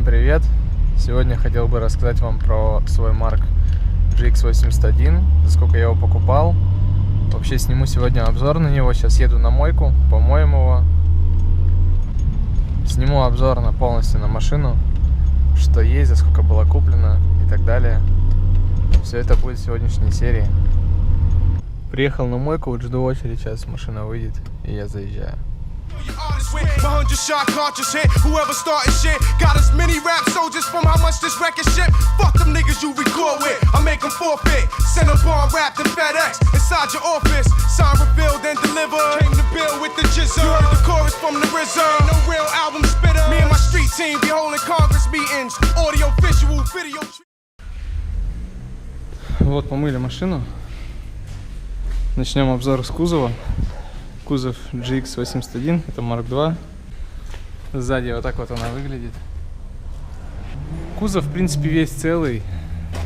привет! Сегодня хотел бы рассказать вам про свой Mark GX81, за сколько я его покупал. Вообще сниму сегодня обзор на него, сейчас еду на мойку, помоем его. Сниму обзор полностью на машину, что есть, за сколько было куплено и так далее. Все это будет в сегодняшней серии. Приехал на мойку, вот жду очередь, сейчас машина выйдет и я заезжаю. Вот помыли машину. Начнем обзор с кузова. Кузов GX81, это Mark II. Сзади вот так вот она выглядит. Кузов, в принципе, весь целый,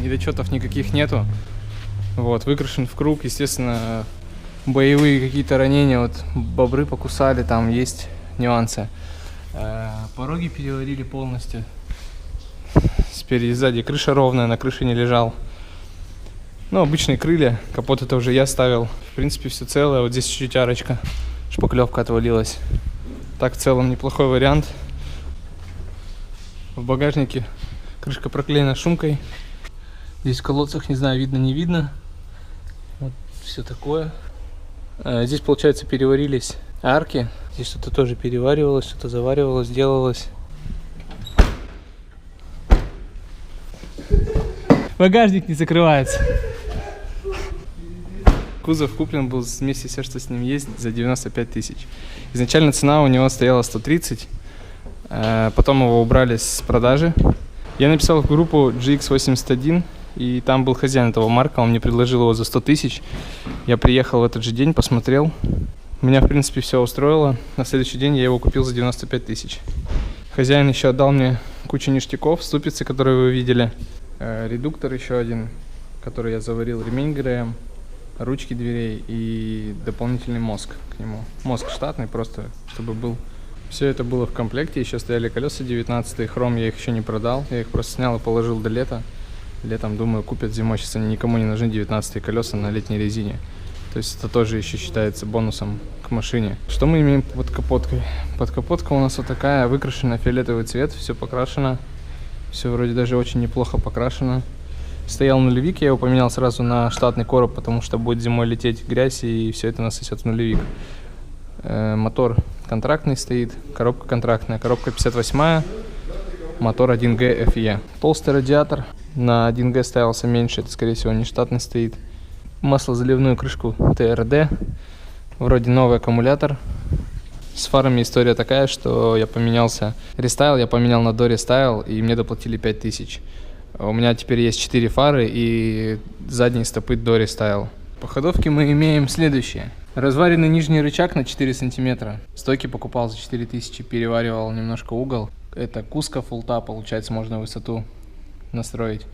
недочетов никаких нету. Вот, выкрашен в круг, естественно, боевые какие-то ранения, вот бобры покусали, там есть нюансы. Пороги переварили полностью. Спереди и сзади крыша ровная, на крыше не лежал. Ну, обычные крылья, капот это уже я ставил. В принципе, все целое. Вот здесь чуть-чуть арочка, шпаклевка отвалилась. Так, в целом, неплохой вариант. В багажнике крышка проклеена шумкой. Здесь в колодцах, не знаю, видно, не видно. Вот все такое. Здесь, получается, переварились арки. Здесь что-то тоже переваривалось, что-то заваривалось, делалось. Багажник не закрывается. Кузов куплен был вместе все, что с ним есть, за 95 тысяч. Изначально цена у него стояла 130, потом его убрали с продажи. Я написал в группу GX81, и там был хозяин этого марка, он мне предложил его за 100 тысяч. Я приехал в этот же день, посмотрел. Меня, в принципе, все устроило. На следующий день я его купил за 95 тысяч. Хозяин еще отдал мне кучу ништяков, ступицы, которые вы видели. Редуктор еще один, который я заварил, ремень ГРМ, ручки дверей и дополнительный мозг к нему. Мозг штатный, просто чтобы был. Все это было в комплекте, еще стояли колеса 19-е, хром я их еще не продал, я их просто снял и положил до лета. Летом, думаю, купят зимой, сейчас они никому не нужны, 19-е колеса на летней резине. То есть это тоже еще считается бонусом к машине. Что мы имеем под капоткой? Под капоткой у нас вот такая выкрашенная фиолетовый цвет, все покрашено. Все вроде даже очень неплохо покрашено. Стоял нулевик, я его поменял сразу на штатный короб, потому что будет зимой лететь грязь и все это насосет в нулевик. Мотор контрактный стоит, коробка контрактная, коробка 58-я, мотор 1G FE. Толстый радиатор, на 1G ставился меньше, это скорее всего не штатный стоит. Маслозаливную крышку ТРД, вроде новый аккумулятор. С фарами история такая, что я поменялся рестайл, я поменял на дорестайл, и мне доплатили 5000. У меня теперь есть 4 фары и задние стопы дорестайл. По ходовке мы имеем следующее. Разваренный нижний рычаг на 4 сантиметра. Стойки покупал за 4000, переваривал немножко угол. Это куска фулта, получается, можно высоту настроить.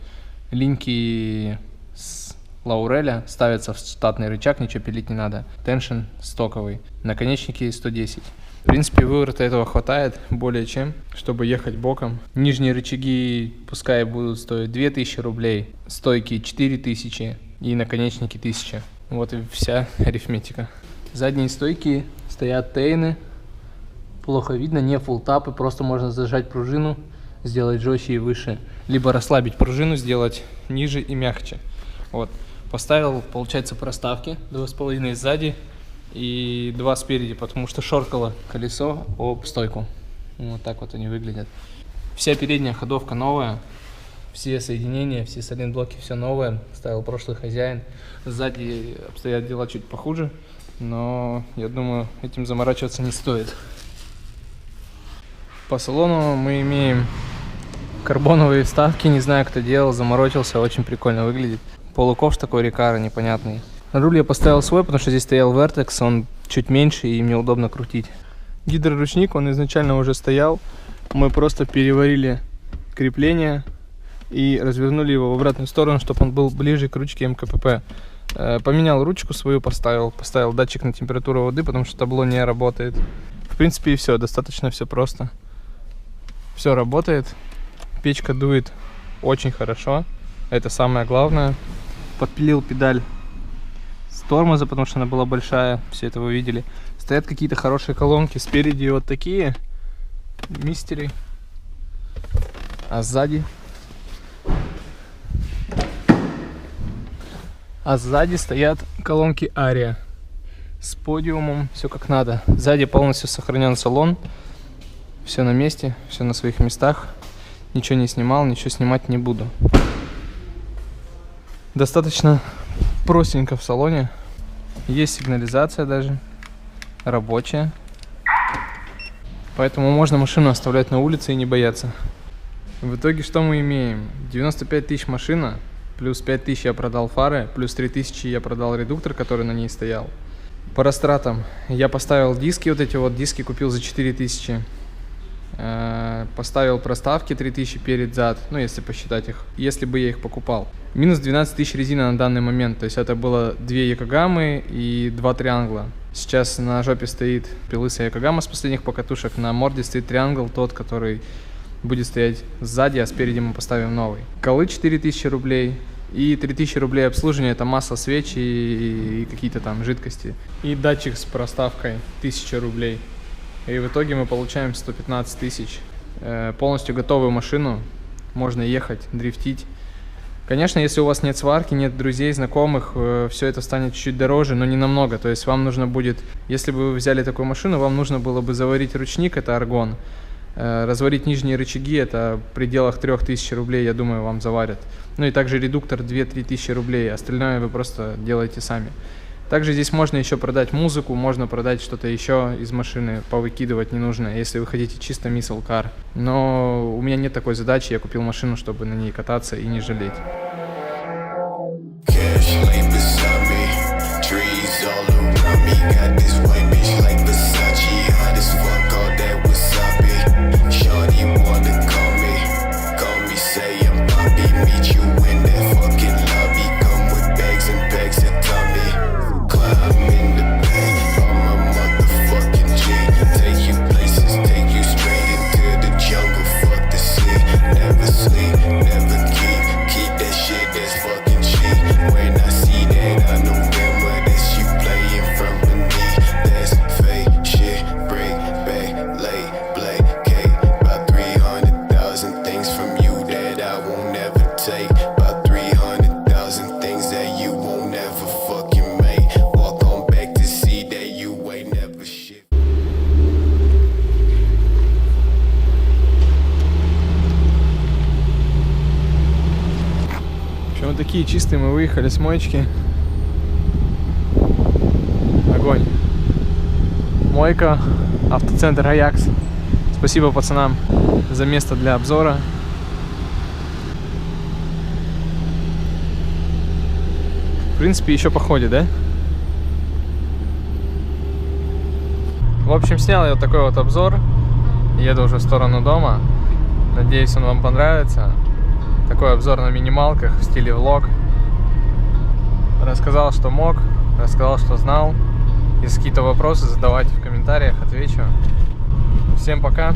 Линьки с Лауреля ставятся в штатный рычаг, ничего пилить не надо. Теншн стоковый. Наконечники 110. В принципе, выворота этого хватает более чем, чтобы ехать боком. Нижние рычаги пускай будут стоить 2000 рублей, стойки 4000 и наконечники 1000. Вот и вся арифметика. Задние стойки стоят тейны. Плохо видно, не фултапы, просто можно зажать пружину, сделать жестче и выше. Либо расслабить пружину, сделать ниже и мягче. Вот. Поставил, получается, проставки 2,5 сзади и 2 спереди, потому что шоркало колесо об стойку. Вот так вот они выглядят. Вся передняя ходовка новая, все соединения, все сайлентблоки, все новое. Ставил прошлый хозяин. Сзади обстоят дела чуть похуже, но я думаю, этим заморачиваться не стоит. По салону мы имеем карбоновые вставки, не знаю, кто делал, заморочился, очень прикольно выглядит. Полуковш такой Рикаро непонятный. Руль я поставил свой, потому что здесь стоял Vertex, он чуть меньше и мне удобно крутить. Гидроручник, он изначально уже стоял. Мы просто переварили крепление и развернули его в обратную сторону, чтобы он был ближе к ручке МКПП. Поменял ручку свою, поставил датчик на температуру воды, потому что табло не работает. В принципе и все, достаточно все просто. Все работает. Печка дует очень хорошо. Это самое главное. Подпилил педаль с тормоза, потому что она была большая. Все это вы видели. Стоят какие-то хорошие колонки. Спереди вот такие мистери. А сзади... стоят колонки Aria с подиумом, все как надо. Сзади полностью сохранен салон, все на месте, все на своих местах. Ничего не снимал, ничего снимать не буду. Достаточно простенько в салоне. Есть сигнализация даже, рабочая. Поэтому можно машину оставлять на улице и не бояться. В итоге что мы имеем? 95 тысяч машина, плюс 5 тысяч я продал фары, плюс 3000 я продал редуктор, который на ней стоял. По растратам я поставил диски, вот эти вот диски купил за 4000. Поставил проставки 3000 перед-зад, ну если посчитать их, если бы я их покупал. Минус 12 тысяч резина на данный момент, то есть это было 2 Якогамы и 2 триангла. Сейчас на жопе стоит лысая Якогама с последних покатушек, на морде стоит триангл, тот, который будет стоять сзади, а спереди мы поставим новый. Колы 4000 рублей и 3000 рублей обслуживания, это масло, свечи и какие-то там жидкости. И датчик с проставкой 1000 рублей. И в итоге мы получаем 115 тысяч. Полностью готовую машину. Можно ехать, дрифтить. Конечно, если у вас нет сварки, нет друзей, знакомых, все это станет чуть-чуть дороже, но не намного. То есть вам нужно будет, если бы вы взяли такую машину, вам нужно было бы заварить ручник, это аргон. Разварить нижние рычаги, это в пределах 3000 рублей, я думаю, вам заварят. Ну и также редуктор 2-3 тысячи рублей, остальное вы просто делаете сами. Также здесь можно еще продать музыку, можно продать что-то еще из машины, повыкидывать ненужное, если вы хотите чисто muscle car. Но у меня нет такой задачи, я купил машину, чтобы на ней кататься и не жалеть. Вот такие чистые мы выехали с моечки. Огонь. Мойка, автоцентр Аякс. Спасибо пацанам за место для обзора. В принципе, еще по ходе, да? В общем, снял я вот такой вот обзор. Еду уже в сторону дома. Надеюсь, он вам понравится. Такой обзор на минималках в стиле влог. Рассказал, что мог, рассказал, что знал. Если какие-то вопросы, задавайте в комментариях, отвечу. Всем пока.